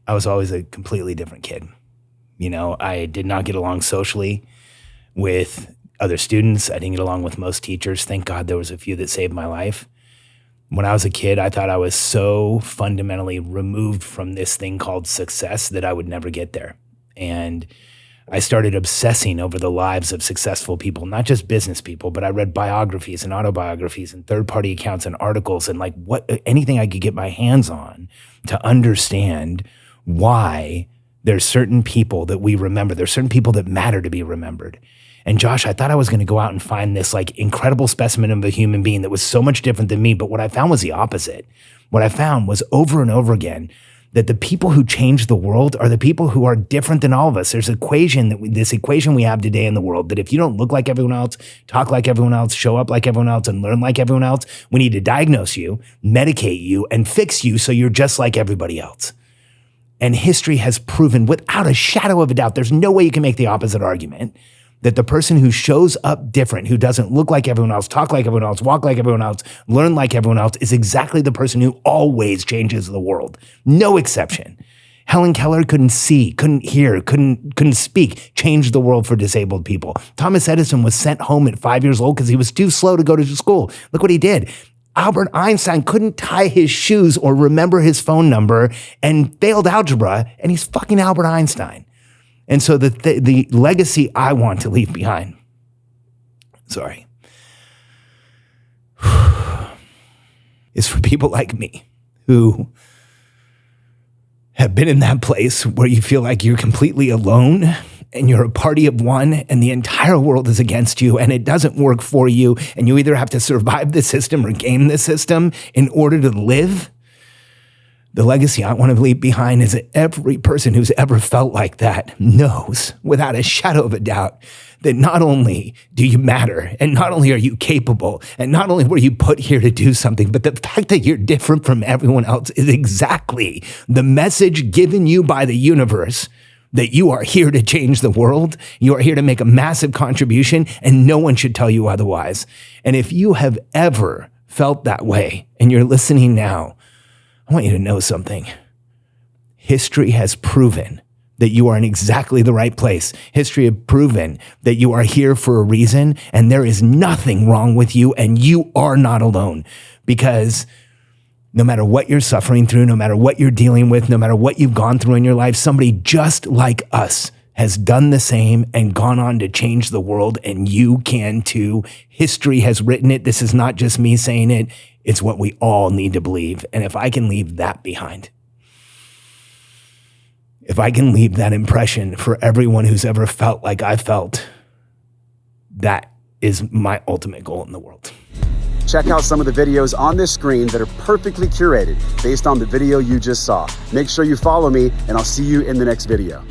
I was always a completely different kid. You know, I did not get along socially with other students. I didn't get along with most teachers. Thank God there was a few that saved my life. When I was a kid, I thought I was so fundamentally removed from this thing called success that I would never get there. And I started obsessing over the lives of successful people, not just business people, but I read biographies and autobiographies and third-party accounts and articles and like anything I could get my hands on to understand why there's certain people that we remember. There's certain people that matter to be remembered. And Josh, I thought I was going to go out and find this like incredible specimen of a human being that was so much different than me. But what I found was the opposite. What I found was over and over again that the people who change the world are the people who are different than all of us. There's this equation we have today in the world that if you don't look like everyone else, talk like everyone else, show up like everyone else, and learn like everyone else, we need to diagnose you, medicate you, and fix you so you're just like everybody else. And history has proven without a shadow of a doubt, there's no way you can make the opposite argument, that the person who shows up different, who doesn't look like everyone else, talk like everyone else, walk like everyone else, learn like everyone else, is exactly the person who always changes the world. No exception. Helen Keller couldn't see, couldn't hear, couldn't speak, changed the world for disabled people. Thomas Edison was sent home at 5 years old because he was too slow to go to school. Look what he did. Albert Einstein couldn't tie his shoes or remember his phone number and failed algebra, and he's fucking Albert Einstein. And so the legacy I want to leave behind, is for people like me who have been in that place where you feel like you're completely alone and you're a party of one and the entire world is against you and it doesn't work for you and you either have to survive the system or game the system in order to live. The legacy I want to leave behind is that every person who's ever felt like that knows without a shadow of a doubt that not only do you matter and not only are you capable and not only were you put here to do something, but the fact that you're different from everyone else is exactly the message given you by the universe that you are here to change the world. You are here to make a massive contribution and no one should tell you otherwise. And if you have ever felt that way and you're listening now, I want you to know something. History has proven that you are in exactly the right place. History has proven that you are here for a reason and there is nothing wrong with you and you are not alone, because no matter what you're suffering through, no matter what you're dealing with, no matter what you've gone through in your life, somebody just like us has done the same and gone on to change the world, and you can too. History has written it. This is not just me saying it. It's what we all need to believe. And if I can leave that behind, if I can leave that impression for everyone who's ever felt like I felt, that is my ultimate goal in the world. Check out some of the videos on this screen that are perfectly curated based on the video you just saw. Make sure you follow me, and I'll see you in the next video.